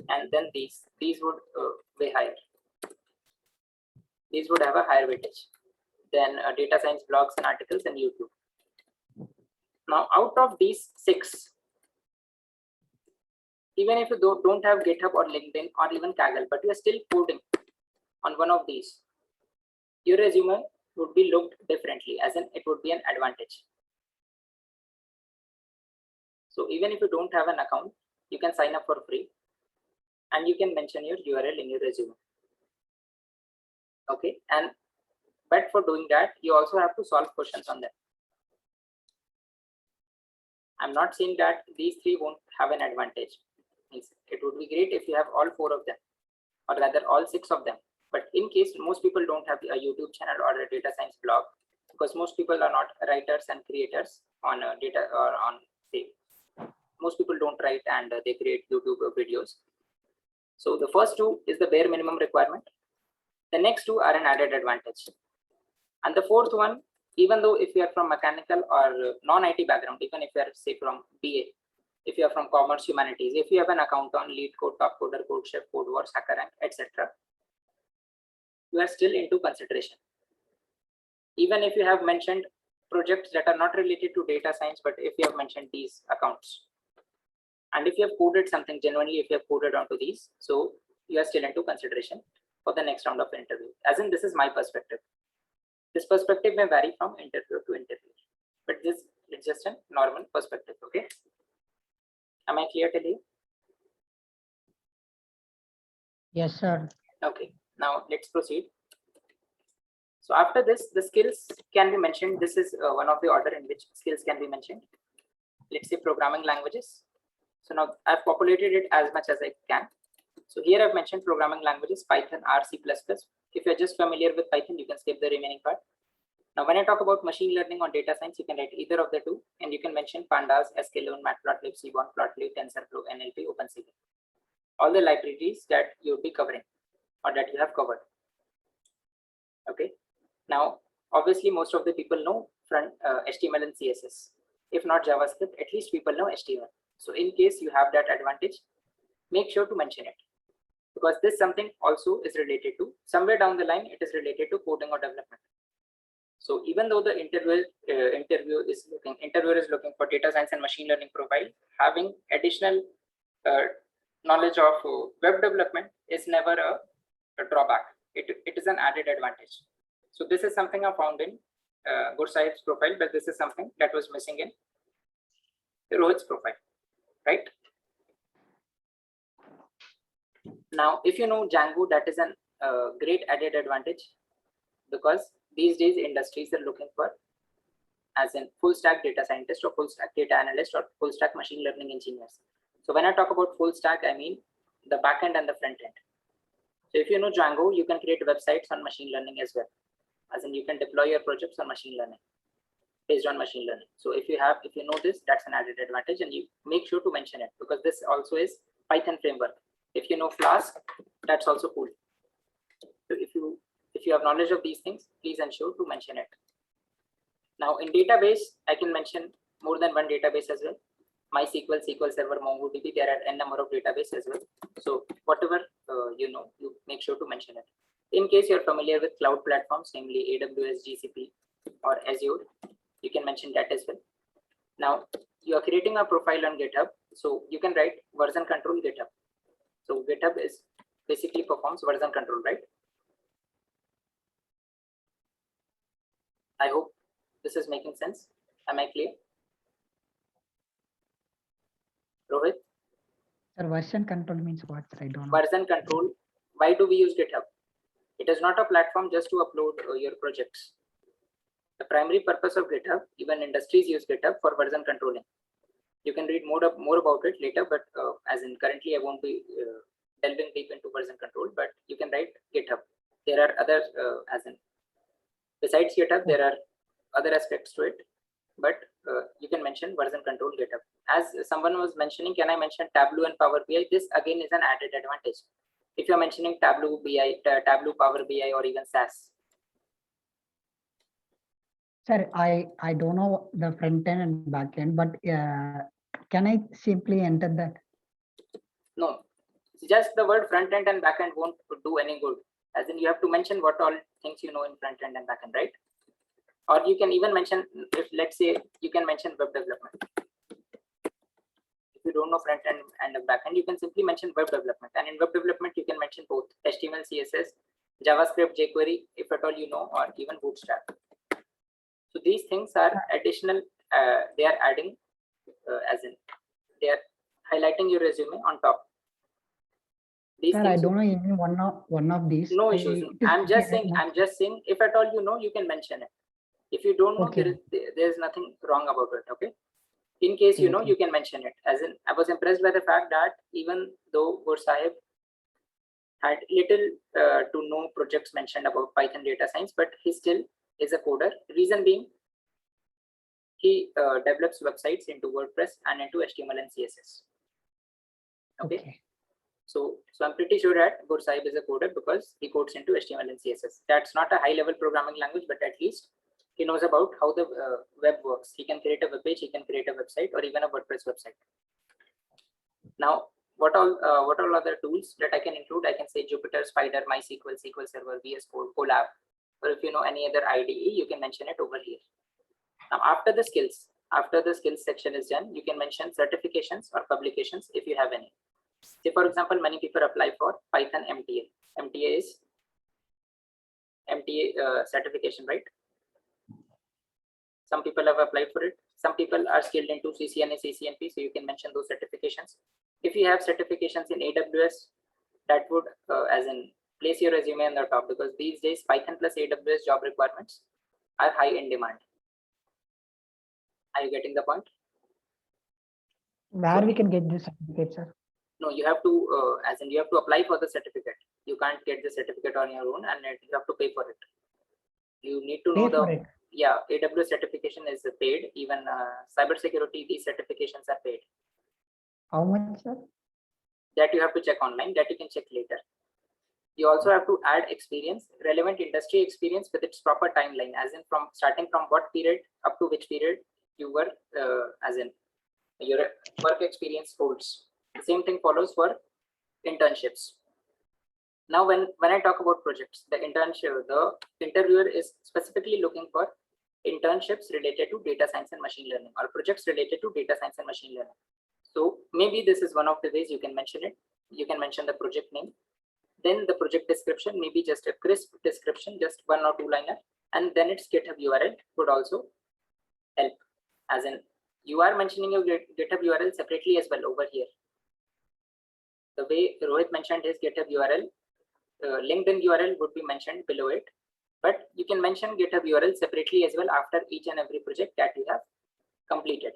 And then these would weigh higher. These would have a higher weightage than data science blogs and articles and YouTube. Now, out of these 6, even if you don't have GitHub or LinkedIn or even Kaggle, but you are still coding on one of these, your resume would be looked differently, as in it would be an advantage. So even if you don't have an account, you can sign up for free, and you can mention your URL in your resume. Okay, but for doing that, you also have to solve questions on them. I'm not saying that these 3 won't have an advantage. It would be great if you have all 4 of them, or rather all 6 of them. But in case most people don't have a YouTube channel or a data science blog, because most people are not writers and creators on data or on say, most people don't write and they create YouTube videos. So the first 2 is the bare minimum requirement. The next 2 are an added advantage. And the 4th one, even though if you are from mechanical or non-IT background, even if you are say from BA, if you are from commerce, humanities, if you have an account on LeetCode, Topcoder, CodeChef, CodeWars, HackerRank, etc., you are still into consideration. Even if you have mentioned projects that are not related to data science, but if you have mentioned these accounts, and if you have coded something genuinely, if you have coded onto these, so you are still into consideration for the next round of interview. As in, this is my perspective. This perspective may vary from interview to interview, but this is just a normal perspective. Okay, am I clear till you? Yes, sir. Okay, now let's proceed. So after this, the skills can be mentioned. This is one of the order in which skills can be mentioned. Let's say programming languages. So now I've populated it as much as I can. So here I've mentioned programming languages: Python, R, C++. If you're just familiar with Python, you can skip the remaining part. Now, when I talk about machine learning or data science, you can write either of the 2, and you can mention Pandas, sklearn, Matplotlib, Seaborn, Plotly, TensorFlow, NLP, OpenCV. All the libraries that you'll be covering or that you have covered. Okay. Now, obviously, most of the people know HTML and CSS. If not JavaScript, at least people know HTML. So in case you have that advantage, make sure to mention it, because this something also is related to somewhere down the line. It is related to coding or development. So even though the interviewer is looking for data science and machine learning profile, having additional knowledge of web development is never a drawback. It is an added advantage. So this is something I found in Gursahib's profile, but this is something that was missing in Rohit's profile, right? Now, if you know Django, that is a great added advantage, because these days industries are looking for as in full stack data scientist or full stack data analyst or full stack machine learning engineers. So when I talk about full stack, I mean the back end and the front end. So if you know Django, you can create websites on machine learning as well. As in, you can deploy your projects on machine learning, based on machine learning. So if you know this, that's an added advantage, and you make sure to mention it, because this also is Python framework. If you know Flask, that's also cool. So if you have knowledge of these things, please ensure to mention it. Now in database, I can mention more than one database as well. MySQL, SQL Server, MongoDB, there are n number of databases as well. So whatever you know, you make sure to mention it. In case you're familiar with cloud platforms, namely AWS, GCP, or Azure, you can mention that as well. Now you are creating a profile on GitHub, so you can write version control GitHub. So GitHub is basically performs version control, right? I hope this is making sense. Am I clear? Rohit, Sir, version control means what? I don't know. version control. Why do we use GitHub? It is not a platform just to upload your projects. The primary purpose of GitHub, even industries use GitHub for version controlling. You can read more about it later, but as in currently I won't be delving deep into version control, but you can write GitHub. There are other, as in besides GitHub, there are other aspects to it, but you can mention version control GitHub. As someone was mentioning, can I mention Tableau and Power BI? This again is an added advantage. If you're mentioning Tableau BI, Tableau Power BI, or even SAS. Sir, I don't know the front end and back end, but can I simply enter that? No, just the word front end and back end won't do any good. As in, you have to mention what all things you know in front end and back end, right? Or you can even mention, if let's say you can mention web development. If you don't know front end and back end, you can simply mention web development. And in web development, you can mention both HTML, CSS, JavaScript, jQuery, if at all you know, or even Bootstrap. So these things are additional, they are adding, as in, they are highlighting your resume on top. These Sir, I don't know even one of these. No issues. I'm just saying, if at all you know, you can mention it. If you don't know, Okay. there's nothing wrong about it. Okay. In case you know, Okay. you can mention it. As in, I was impressed by the fact that even though Gur Sahib had little to no projects mentioned about Python data science, but he still is a coder. Reason being, he develops websites into WordPress and into HTML and CSS. Okay. So I'm pretty sure that Gur Sahib is a coder because he codes into HTML and CSS. That's not a high-level programming language, but at least he knows about how the web works. He can create a web page, he can create a website, or even a WordPress website. Now, what all other tools that I can include? I can say Jupyter, Spider, MySQL, SQL Server, VS Code, Colab, or if you know any other IDE, you can mention it over here. Now, after the skills section is done, you can mention certifications or publications if you have any. Say, for example, many people apply for Python MTA. MTA is certification, right? Some people have applied for it. Some people are skilled into CCNA, CCNP, so you can mention those certifications. If you have certifications in AWS, that would, as in, place your resume on the top, because these days Python plus AWS job requirements are high in demand. Are you getting the point? Where we can get this certificate, sir? No, you have to, as in, you have to apply for the certificate. You can't get the certificate on your own, and you have to pay for it. You need to know Pay for it. Yeah, AWS certification is paid. Even cybersecurity, these certifications are paid. How much, sir? That you have to check online. That you can check later. You also have to add experience, relevant industry experience with its proper timeline, as in from starting from what period up to which period you were, as in your work experience holds. The same thing follows for internships. Now, when I talk about projects, the interviewer is specifically looking for internships related to data science and machine learning, or projects related to data science and machine learning. So maybe this is one of the ways you can mention it. You can mention the project name. Then the project description, maybe just a crisp description, just 1 or 2 liner, and then its GitHub URL would also help. As in, you are mentioning your GitHub URL separately as well over here. The way Rohit mentioned his GitHub URL, LinkedIn URL would be mentioned below it, but you can mention GitHub URL separately as well after each and every project that you have completed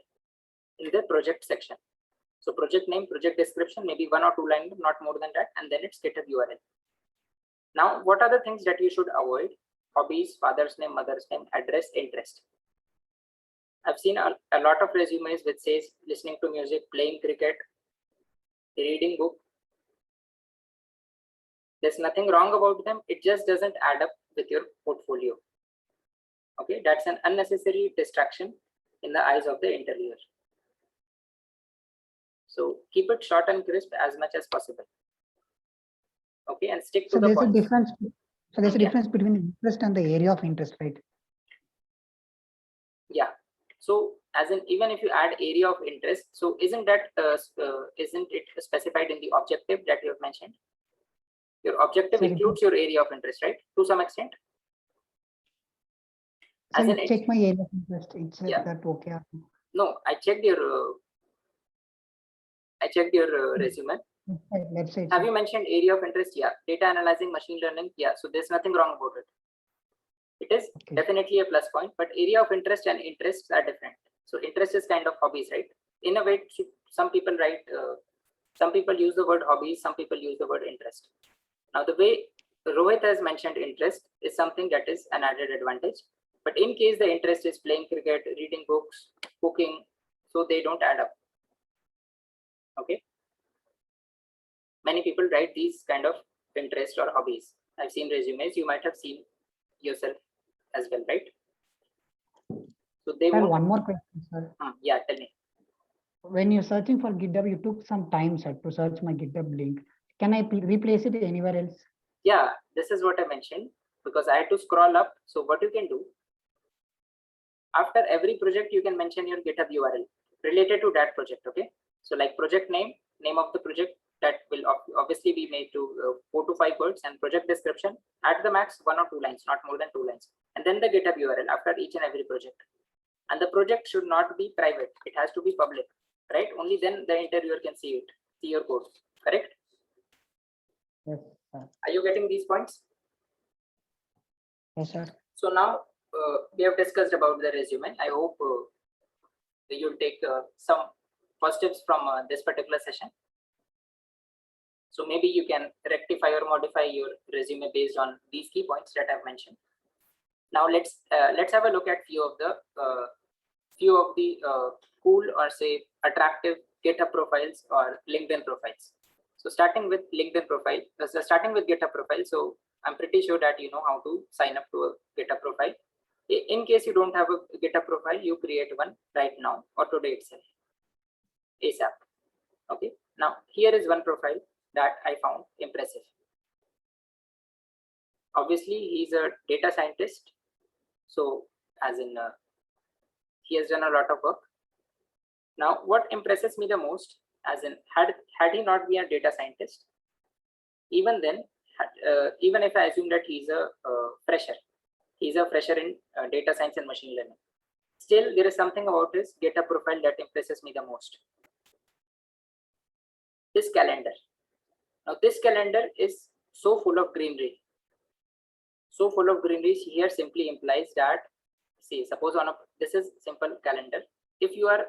in the project section. So project name, project description, maybe 1 or 2 lines, not more than that, and then it's GitHub URL. Now, what are the things that you should avoid? Hobbies, father's name, mother's name, address, interest. I've seen a lot of resumes which says listening to music, playing cricket, reading book. There's nothing wrong about them. It just doesn't add up with your portfolio. Okay, that's an unnecessary distraction in the eyes of the interviewer. So keep it short and crisp as much as possible. Okay, and stick to So the there's points. a difference. So there's a Yeah. difference between interest and the area of interest, right? Yeah. So as in, even if you add area of interest, so isn't that isn't it specified in the objective that you have mentioned? Your objective Sorry, includes your area of interest, right? To some extent. So As you in, check my area of interest. It said Yeah. that okay. no, I checked your resume. Let's say. Have you mentioned area of interest? Yeah. Data analyzing, machine learning. Yeah. So there's nothing wrong about it. It is Okay. definitely a plus point, but area of interest and interests are different. So interest is kind of hobbies, right? In a way, some people write, some people use the word hobbies, some people use the word interest. Now, the way Rohit has mentioned interest is something that is an added advantage. But in case the interest is playing cricket, reading books, cooking, so they don't add up. Okay. Many people write these kind of interests or hobbies. I've seen resumes. You might have seen yourself as well, right? So they Sir, won't. one more question, sir. Yeah, tell me. When you're searching for GitHub, you took some time, sir, to search my GitHub link. Can I replace it anywhere else? Yeah, this is what I mentioned because I had to scroll up. So what you can do, after every project, you can mention your GitHub URL related to that project. Okay. So like project name, name of the project, that will obviously be made to 4 to 5 words, and project description at the max 1 or 2 lines, not more than 2 lines. And then the GitHub URL after each and every project. And the project should not be private. It has to be public, right? Only then the interviewer can see it, see your code, correct? Yes, sir. Are you getting these points? Yes, sir. So now we have discussed about the resume. I hope you'll take some positives from this particular session. So maybe you can rectify or modify your resume based on these key points that I've mentioned. Now let's have a look at few of the cool or say attractive GitHub profiles or LinkedIn profiles. So starting with LinkedIn profile, starting with GitHub profile. So I'm pretty sure that you know how to sign up to a GitHub profile. In case you don't have a GitHub profile, you create one right now or today itself, ASAP. Okay. Now here is one profile that I found impressive. Obviously, he's a data scientist. So as in, he has done a lot of work. Now, what impresses me the most, as in, had he not been a data scientist, even then, even if I assume that he's a fresher in data science and machine learning, still there is something about his GitHub profile that impresses me the most. This calendar. Now, this calendar is so full of greenery. So full of greenery here simply implies that, see, suppose this is simple calendar. If you are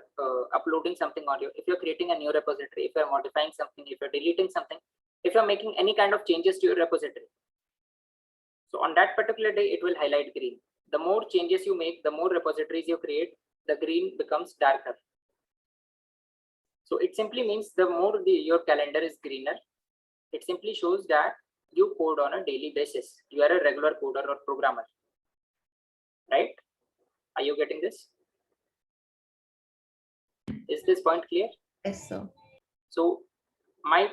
uploading something on if you're creating a new repository, if you're modifying something, if you're deleting something, if you're making any kind of changes to your repository, so on that particular day, it will highlight green. The more changes you make, the more repositories you create, the green becomes darker. So it simply means the more your calendar is greener, it simply shows that you code on a daily basis. You are a regular coder or programmer, right? Are you getting this? Is this point clear? Yes, sir. So my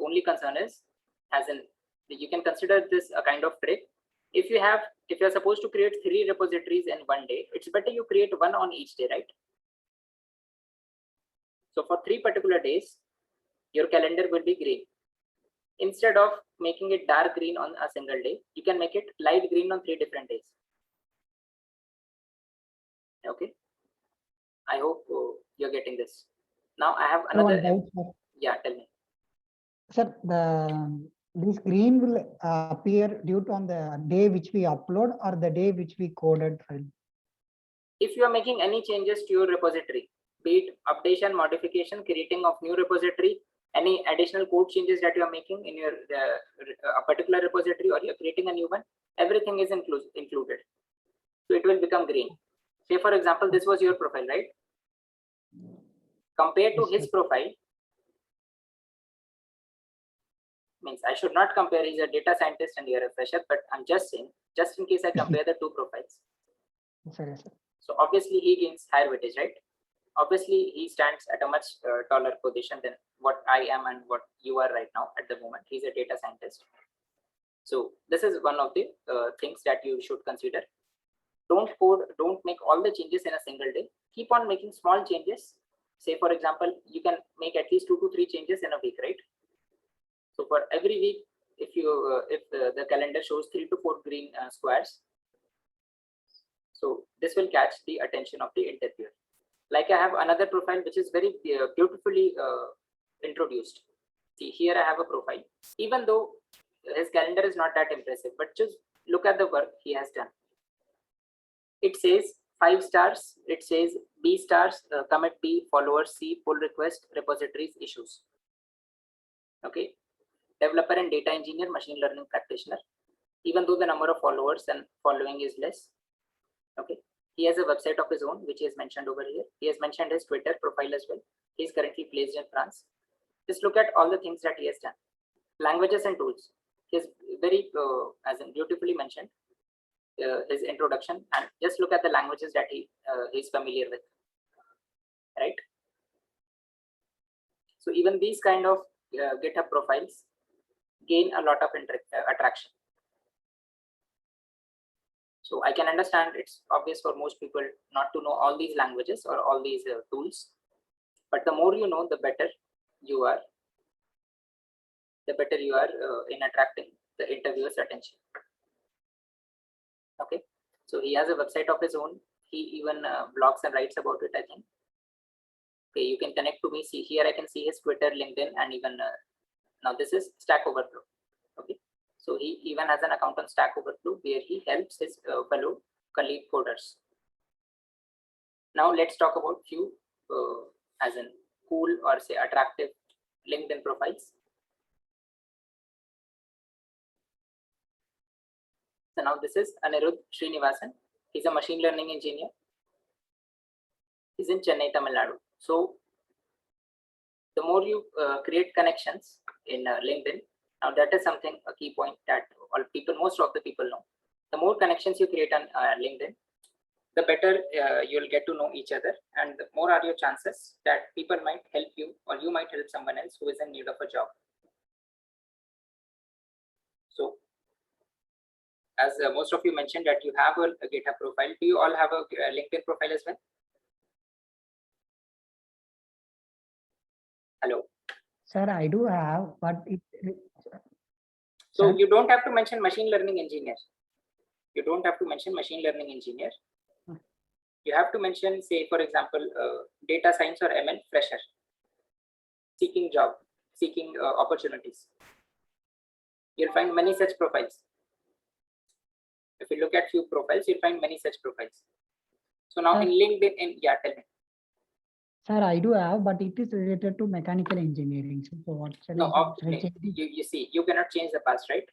only concern is, as in, you can consider this a kind of trick. If you're supposed to create 3 repositories in one day, it's better you create one on each day, right? So for 3 particular days, your calendar will be green. Instead of making it dark green on a single day, you can make it light green on 3 different days. Okay. I hope you're getting this. Now I have another. Yeah, tell me. Sir, this green will appear due to on the day which we upload or the day which we coded file. If you are making any changes to your repository, be it updation, modification, creating of new repository, any additional code changes that you are making in your a particular repository, or you're creating a new one, everything is included. So it will become green. Say for example, this was your profile, right? Compared to his profile, means I should not compare, he's a data scientist and you're a fresher, but I'm just saying, just in case I compare the 2 profiles. Sorry, sir. So obviously he gains higher weightage, right? Obviously he stands at a much taller position than what I am and what you are right now at the moment. He's a data scientist. So this is one of the things that you should consider. Don't make all the changes in a single day. Keep on making small changes. Say for example, you can make at least 2 to 3 changes in a week, right? So for every week, if the calendar shows 3 to 4 green squares, so this will catch the attention of the interviewer. Like I have another profile which is very beautifully introduced. See, here I have a profile, even though his calendar is not that impressive, but just look at the work he has done. It says 5 stars, it says B stars, commit B, followers C, pull request, repositories, issues. Okay, developer and data engineer, machine learning practitioner. Even though the number of followers and following is less, okay, he has a website of his own, which is mentioned over here. He has mentioned his Twitter profile as well. He is currently placed in France. Just look at all the things that he has done. Languages and tools. He is very, as in beautifully mentioned, his introduction, and just look at the languages that he is familiar with, right? So even these kind of GitHub profiles gain a lot of attraction. So I can understand it's obvious for most people not to know all these languages or all these tools, but the more you know, the better you are. The better you are in attracting the interviewer's attention. Okay, so he has a website of his own. He even blogs and writes about it, I think. Okay, you can connect to me. See here, I can see his Twitter, LinkedIn, and even now this is Stack Overflow. Okay, so he even has an account on Stack Overflow where he helps his fellow colleague coders. Now let's talk about few as in cool or say attractive LinkedIn profiles. So now this is Anirudh Srinivasan. He's a machine learning engineer. He's in Chennai, Tamil Nadu. So the more you create connections in LinkedIn, now that is something, a key point that all people, most of the people know. The more connections you create on LinkedIn, the better you'll get to know each other, and the more are your chances that people might help you or you might help someone else who is in need of a job. So as most of you mentioned that you have a GitHub profile, do you all have a LinkedIn profile as well? Hello. Sir, I do have, but So Sir? you don't have to mention machine learning engineer. You don't have to mention machine learning engineer. You have to mention, say, for example, data science or ML fresher, seeking job, seeking opportunities. You'll find many such profiles. If you look at few profiles, you'll find many such profiles. So now in LinkedIn, yeah, tell me. Sir, I do have, but it is related to mechanical engineering. So what shall No, I do? Shall I okay. change it? You see, you cannot change the past, right?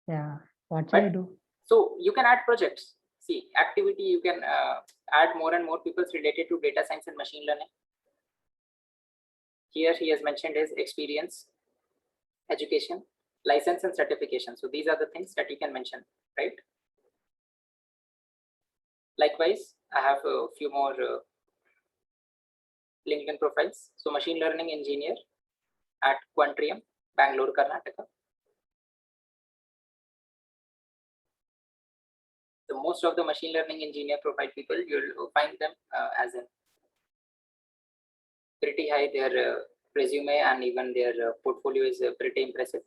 Yeah. What shall I But- do? So you can add projects. See, activity, you can add more and more people related to data science and machine learning. Here he has mentioned his experience, education, license and certification. So these are the things that you can mention, right? Likewise, I have a few more LinkedIn profiles. So machine learning engineer at Quantrium, Bangalore, Karnataka. So most of the machine learning engineer profile people, you'll find them as in pretty high. Their resume and even their portfolio is pretty impressive.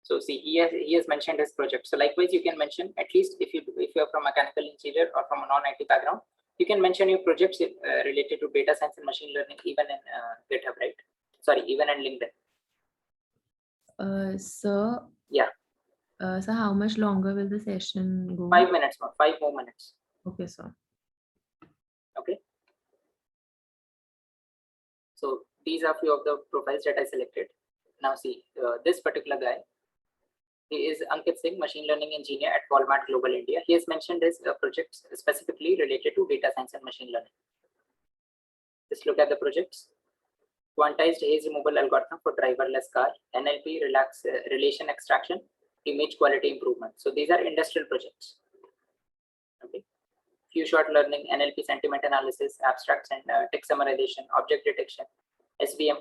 So see, he has mentioned his project. So likewise, you can mention, at least if you are from mechanical engineer or from a non-IT background, you can mention your projects related to data science and machine learning even in GitHub, right? Sorry, even in LinkedIn. Sir. Yeah. So how much longer will the session go? 5 minutes more, 5 more minutes. Okay, sir. Okay. So these are few of the profiles that I selected. Now see, this particular guy, he is Ankit Singh, machine learning engineer at Walmart Global India. He has mentioned his projects specifically related to data science and machine learning. Just look at the projects. Quantized haze removal algorithm for driverless car, NLP relation extraction, image quality improvement. So these are industrial projects. Okay. Few short learning, NLP sentiment analysis, abstracts and text summarization, object detection, SVM,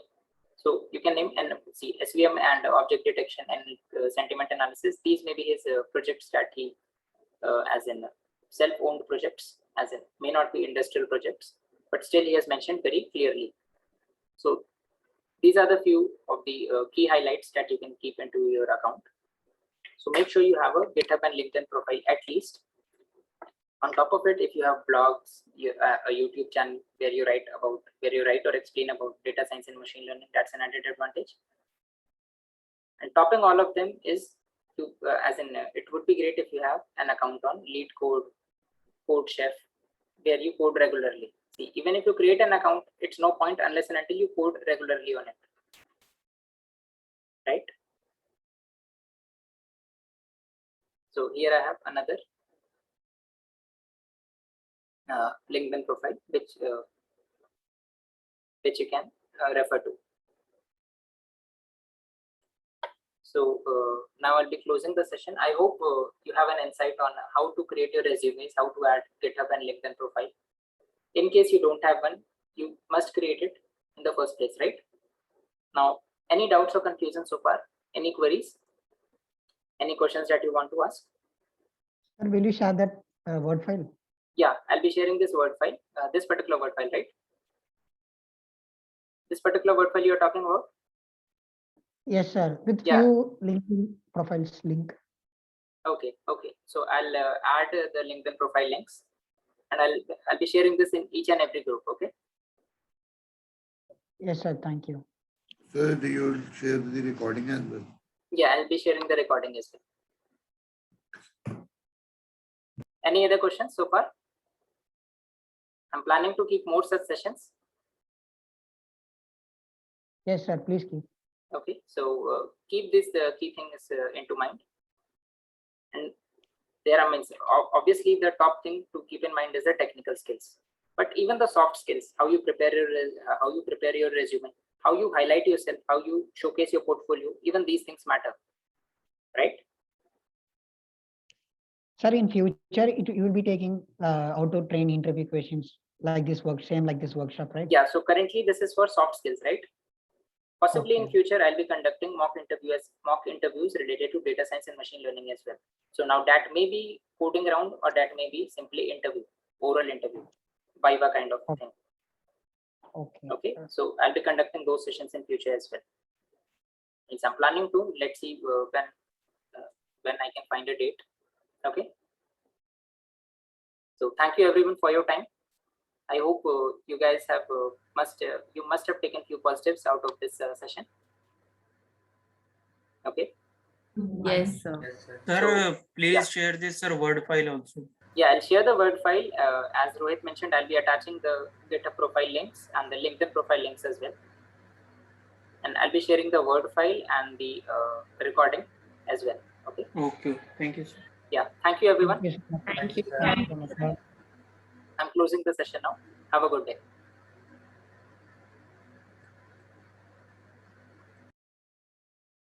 So you can name and see SVM and object detection and sentiment analysis. These may be his projects that he, as in self-owned projects, as in may not be industrial projects, but still he has mentioned very clearly. So these are the few of the key highlights that you can keep into your account. So make sure you have a GitHub and LinkedIn profile at least. On top of it, if you have blogs, a YouTube channel where you write or explain about data science and machine learning, that's an added advantage. And topping all of them is to, it would be great if you have an account on LeetCode, CodeChef, where you code regularly. See, even if you create an account, it's no point unless and until you code regularly on it, right? So here I have another LinkedIn profile, which you can refer to. So now I'll be closing the session. I hope you have an insight on how to create your resumes, how to add GitHub and LinkedIn profile. In case you don't have one, you must create it in the first place, right? Now, any doubts or confusion so far? Any queries? Any questions that you want to ask? Sir, will you share that Word file? Yeah, I'll be sharing this Word file, this particular Word file, right? This particular Word file you're talking about? Yes, sir. With Yeah. few LinkedIn profiles link. Okay. So I'll add the LinkedIn profile links, and I'll be sharing this in each and every group. Okay. Yes, sir. Thank you. So do you share the recording as well? Yeah, I'll be sharing the recording as well. Any other questions so far? I'm planning to keep more such sessions. Yes, sir. Please keep. Okay, so keep this key things into mind. And there are means obviously the top thing to keep in mind is the technical skills, but even the soft skills, how you prepare your resume, how you highlight yourself, how you showcase your portfolio, even these things matter, right? Sir, in future, you will be taking how to train interview questions like this workshop, right? Yeah, so currently this is for soft skills, right? Possibly in Okay. future, I'll be conducting mock interviews related to data science and machine learning as well. So now that may be coding round, or that may be simply oral interview, Viva kind of thing. Okay. Okay, so I'll be conducting those sessions in future as well. Means I'm planning to, let's see when I can find a date. Okay. So thank you everyone for your time. I hope you guys have you must have taken few positives out of this session. Okay. Yes, sir. Sir, please yeah. share this Word file also. Yeah, I'll share the Word file. As Rohit mentioned, I'll be attaching the GitHub profile links and the LinkedIn profile links as well. And I'll be sharing the Word file and the recording as well. Okay. Okay, thank you, sir. Yeah, thank you everyone. Yes, sir. Thank you. Thank you so much, sir. I'm closing the session now. Have a good day.